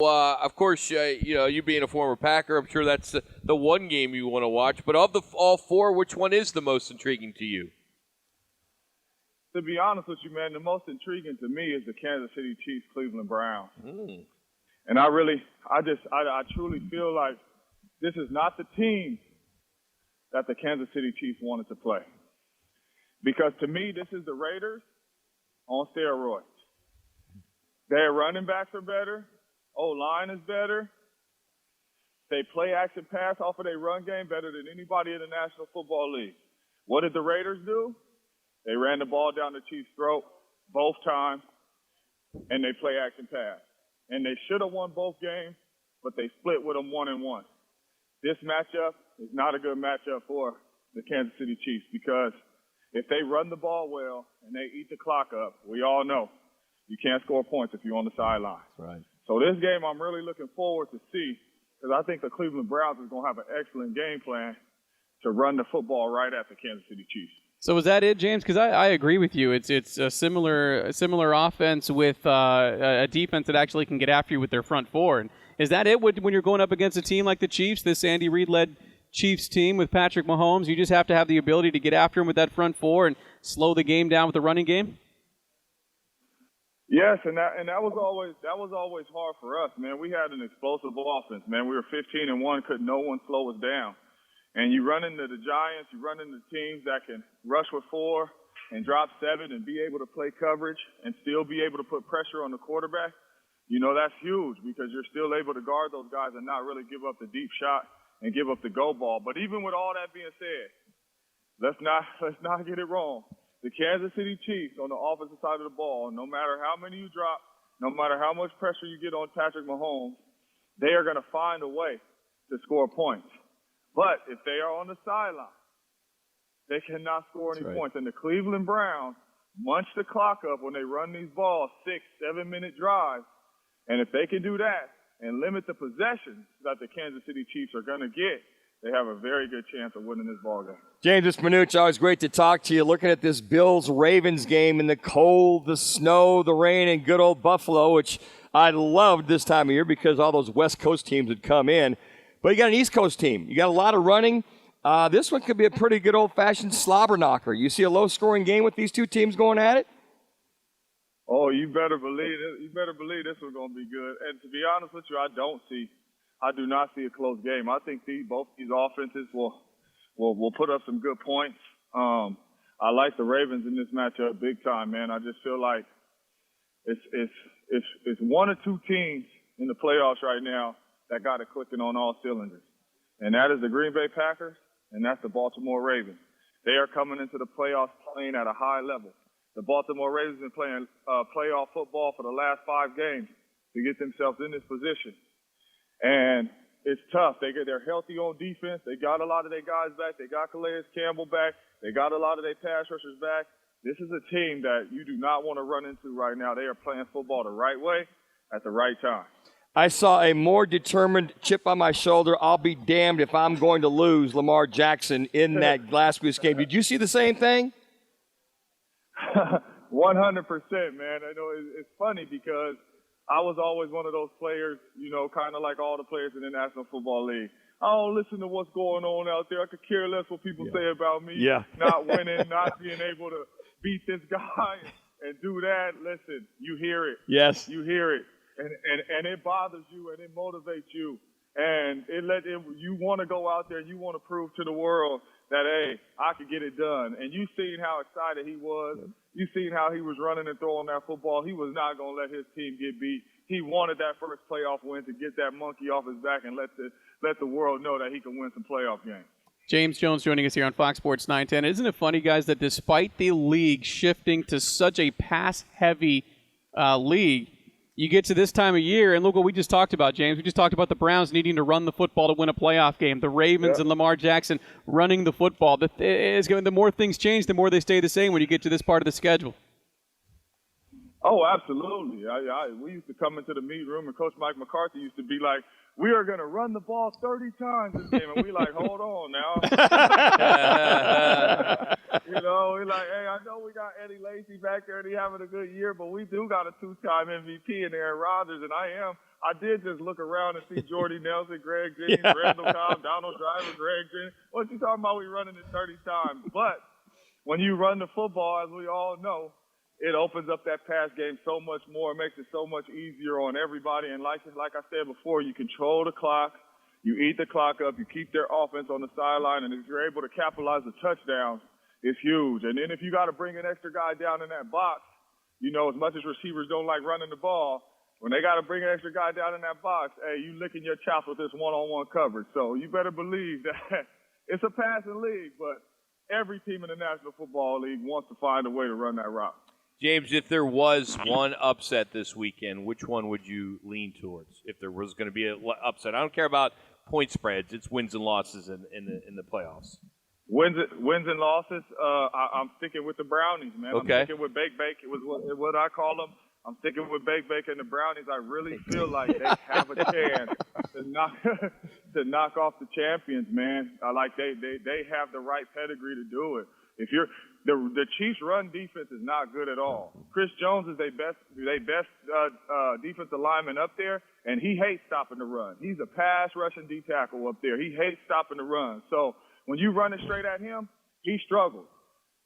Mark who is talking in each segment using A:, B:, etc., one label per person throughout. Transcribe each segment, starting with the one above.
A: Of course, you being a former Packer, I'm sure that's the one game you want to watch. But of the all four, which one is the most intriguing to you?
B: To be honest with you, man, the most intriguing to me is the Kansas City Chiefs Cleveland Browns. And I truly feel like this is not the team that the Kansas City Chiefs wanted to play. Because to me, this is the Raiders on steroids. Their running backs are better. O-line is better. They play action pass off of their run game better than anybody in the National Football League. What did the Raiders do? They ran the ball down the Chiefs' throat both times, and they play action pass. And they should have won both games, but they split with them 1-1. This matchup is not a good matchup for the Kansas City Chiefs because if they run the ball well and they eat the clock up, we all know you can't score points if you're on the sideline.
C: Right.
B: So this game I'm really looking forward to see because I think the Cleveland Browns is going to have an excellent game plan to run the football right at the Kansas City Chiefs.
D: So is that it, James? Because I agree with you. It's a similar offense with a defense that actually can get after you with their front four. And is that it when you're going up against a team like the Chiefs, this Andy Reid-led Chiefs team with Patrick Mahomes? You just have to have the ability to get after him with that front four and slow the game down with the running game?
B: Yes, and that was always hard for us, man. We had an explosive offense, man. We were 15-1, couldn't no one slow us down. And you run into the Giants, you run into teams that can rush with 4 and drop 7 and be able to play coverage and still be able to put pressure on the quarterback. You know, that's huge because you're still able to guard those guys and not really give up the deep shot and give up the go ball. But even with all that being said, let's not get it wrong. The Kansas City Chiefs on the offensive side of the ball, no matter how many you drop, no matter how much pressure you get on Patrick Mahomes, they are going to find a way to score points. But if they are on the sideline, they cannot score any points. And the Cleveland Browns munch the clock up when they run these balls, 6-7-minute drives. And if they can do that and limit the possessions that the Kansas City Chiefs are going to get, they have a very good chance of winning this ball game.
C: James, it's Manucci. Always great to talk to you. Looking at this Bills-Ravens game in the cold, the snow, the rain, and good old Buffalo, which I loved this time of year because all those West Coast teams would come in. But you got an East Coast team. You got a lot of running. This one could be a pretty good old-fashioned slobber knocker. You see a low-scoring game with these two teams going at it?
B: Oh, you better believe it. You better believe this one's going to be good. And to be honest with you, I do not see a close game. I think both these offenses will put up some good points. I like the Ravens in this matchup big time, man. I just feel like it's one or two teams in the playoffs right now that got it clicking on all cylinders. And that is the Green Bay Packers, and that's the Baltimore Ravens. They are coming into the playoffs playing at a high level. The Baltimore Ravens have been playing playoff football for the last 5 games to get themselves in this position. And it's tough. They're healthy on defense. They got a lot of their guys back. They got Calais Campbell back. They got a lot of their pass rushers back. This is a team that you do not want to run into right now. They are playing football the right way at the right time.
C: I saw a more determined chip on my shoulder, I'll be damned if I'm going to lose, Lamar Jackson in that last week's game. Did you see the same thing?
B: 100%, man. I know it's funny because I was always one of those players, you know, kind of like all the players in the National Football League. I don't listen to what's going on out there. I could care less what people say about me. Not winning, not being able to beat this guy and do that. Listen, you hear it.
C: Yes.
B: You hear it. And it bothers you and it motivates you. And you want to go out there and you want to prove to the world that, hey, I could get it done. And you seen how excited he was. You seen how he was running and throwing that football. He was not going to let his team get beat. He wanted that first playoff win to get that monkey off his back and let the world know that he can win some playoff games.
D: James Jones joining us here on Fox Sports 910. Isn't it funny, guys, that despite the league shifting to such a pass-heavy league, you get to this time of year, and look what we just talked about, James. We just talked about the Browns needing to run the football to win a playoff game. The Ravens and Lamar Jackson running the football. The more things change, the more they stay the same when you get to this part of the schedule.
B: Oh, absolutely. We used to come into the meet room, and Coach Mike McCarthy used to be like, we are going to run the ball 30 times this game. And we like, hold on now. You know, we're like, hey, I know we got Eddie Lacy back there and he having a good year, but we do got a 2-time MVP in Aaron Rodgers, and I did just look around and see Jordy Nelson, Greg Jennings, Randall Cobb, Donald Driver, Greg Jennings. What you talking about? We running it 30 times. But when you run the football, as we all know, it opens up that pass game so much more. It makes it so much easier on everybody. And like I said before, you control the clock. You eat the clock up. You keep their offense on the sideline. And if you're able to capitalize the touchdowns, it's huge. And then if you got to bring an extra guy down in that box, you know, as much as receivers don't like running the ball, when they got to bring an extra guy down in that box, hey, you licking your chops with this one-on-one coverage. So you better believe that it's a passing league, but every team in the National Football League wants to find a way to run that route.
A: James, if there was one upset this weekend, which one would you lean towards? If there was going to be an upset, I don't care about point spreads; it's wins and losses in the playoffs.
B: Wins and losses. I'm sticking with the Brownies, man.
A: Okay.
B: I'm sticking with Bake. It was what I call them. I'm sticking with Bake and the Brownies. I really feel like they have a chance to knock off the champions, man. They have the right pedigree to do it. If you're the Chiefs' run defense is not good at all. Chris Jones is their best defensive lineman up there, and he hates stopping the run. He's a pass rushing D tackle up there. He hates stopping the run. So when you run it straight at him, he struggles.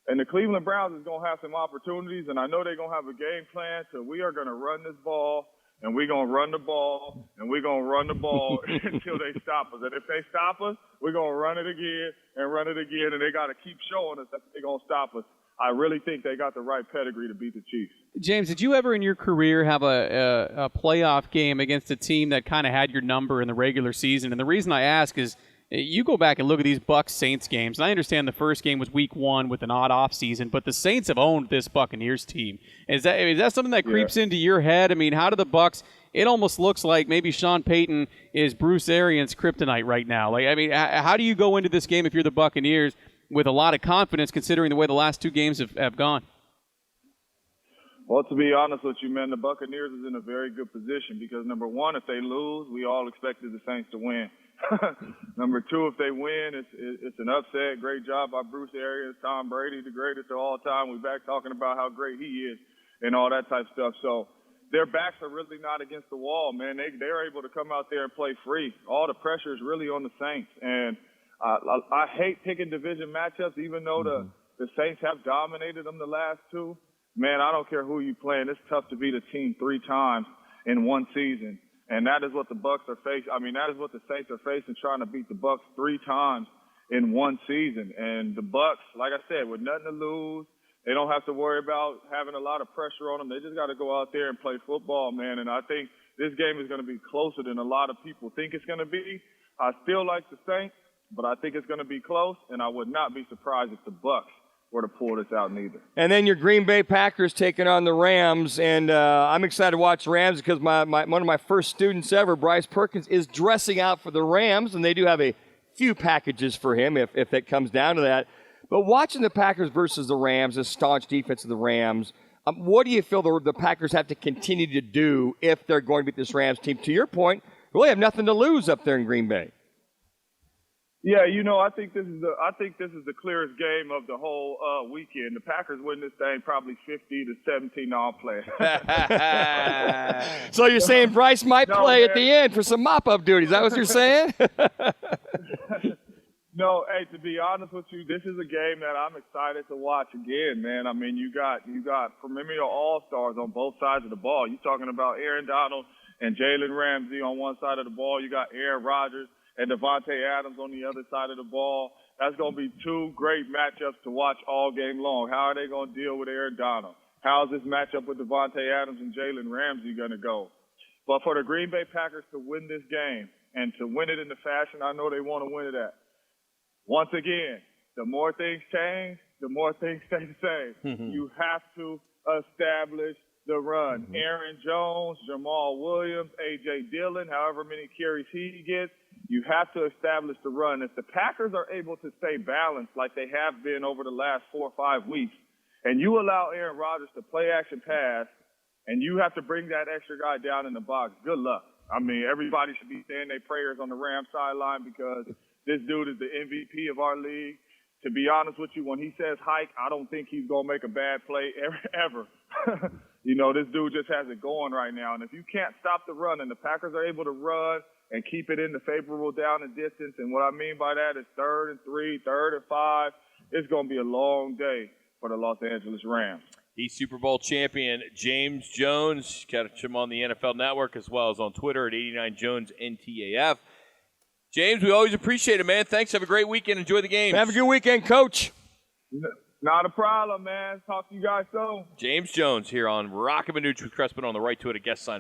B: And the Cleveland Browns is going to have some opportunities, and I know they're going to have a game plan. So we are going to run this ball, and we're going to run the ball, and we're going to run the ball until they stop us. And if they stop us, we're going to run it again, and they got to keep showing us that they're going to stop us. I really think they got the right pedigree to beat the Chiefs.
D: James, did you ever in your career have a playoff game against a team that kind of had your number in the regular season? And the reason I ask is, you go back and look at these Bucs-Saints games, and I understand the first game was week 1 with an odd offseason, but the Saints have owned this Buccaneers team. Is that something that creeps into your head? I mean, how do the Bucs – it almost looks like maybe Sean Payton is Bruce Arians' kryptonite right now. Like, I mean, how do you go into this game if you're the Buccaneers with a lot of confidence considering the way the last 2 games have gone?
B: Well, to be honest with you, man, the Buccaneers is in a very good position because, number one, if they lose, we all expected the Saints to win. Number 2, if they win, it's an upset. Great job by Bruce Arians, Tom Brady, the greatest of all time. We're back talking about how great he is and all that type of stuff. So their backs are really not against the wall, man. They're able to come out there and play free. All the pressure is really on the Saints. And I hate picking division matchups, even though the Saints have dominated them the last 2. Man, I don't care who you playing. It's tough to beat a team 3 times in one season. And that is what the Bucs are facing. I mean, that is what the Saints are facing, trying to beat the Bucs 3 times in one season. And the Bucs, like I said, with nothing to lose, they don't have to worry about having a lot of pressure on them. They just got to go out there and play football, man. And I think this game is going to be closer than a lot of people think it's going to be. I still like the Saints, but I think it's going to be close. And I would not be surprised if the Bucs were to pull this out neither.
C: And then your Green Bay Packers taking on the Rams, and I'm excited to watch the Rams because one of my first students ever, Bryce Perkins, is dressing out for the Rams, and they do have a few packages for him if it comes down to that. But watching the Packers versus the Rams, the staunch defense of the Rams, what do you feel the Packers have to continue to do if they're going to beat this Rams team? To your point, they really have nothing to lose up there in Green Bay.
B: Yeah, I think this is the clearest game of the whole weekend. The Packers win this thing probably 50-17 all play.
C: So you're saying Bryce might play at the end for some mop-up duty? Is that what you're saying?
B: No, hey, to be honest with you, this is a game that I'm excited to watch again, man. I mean, you got perennial all-stars on both sides of the ball. You're talking about Aaron Donald and Jalen Ramsey on one side of the ball. You got Aaron Rodgers and Devontae Adams on the other side of the ball. That's going to be 2 great matchups to watch all game long. How are they going to deal with Aaron Donald? How is this matchup with Devontae Adams and Jalen Ramsey going to go? But for the Green Bay Packers to win this game and to win it in the fashion I know they want to win it at, once again, the more things change, the more things stay the same. You have to establish the run. Aaron Jones, Jamal Williams, A.J. Dillon, however many carries he gets, you have to establish the run. If the Packers are able to stay balanced like they have been over the last 4 or 5 weeks, and you allow Aaron Rodgers to play action pass, and you have to bring that extra guy down in the box, good luck. I mean, everybody should be saying their prayers on the Rams sideline because this dude is the MVP of our league. to be honest with you, when he says hike, I don't think he's going to make a bad play ever. You know, this dude just has it going right now. And if you can't stop the run and the Packers are able to run and keep it in the favorable down and distance, and what I mean by that is 3rd and 3, 3rd and 5, it's going to be a long day for the Los Angeles Rams.
A: He's Super Bowl champion James Jones. Catch him on the NFL Network as well as on Twitter at 89JonesNTAF. James, we always appreciate it, man. Thanks. Have a great weekend. Enjoy the game.
C: Have a good weekend, Coach.
B: Not a problem, man. Talk to you guys soon.
A: James Jones here on Rockin' Minucci with Crespin on the Right to It, a guest sign.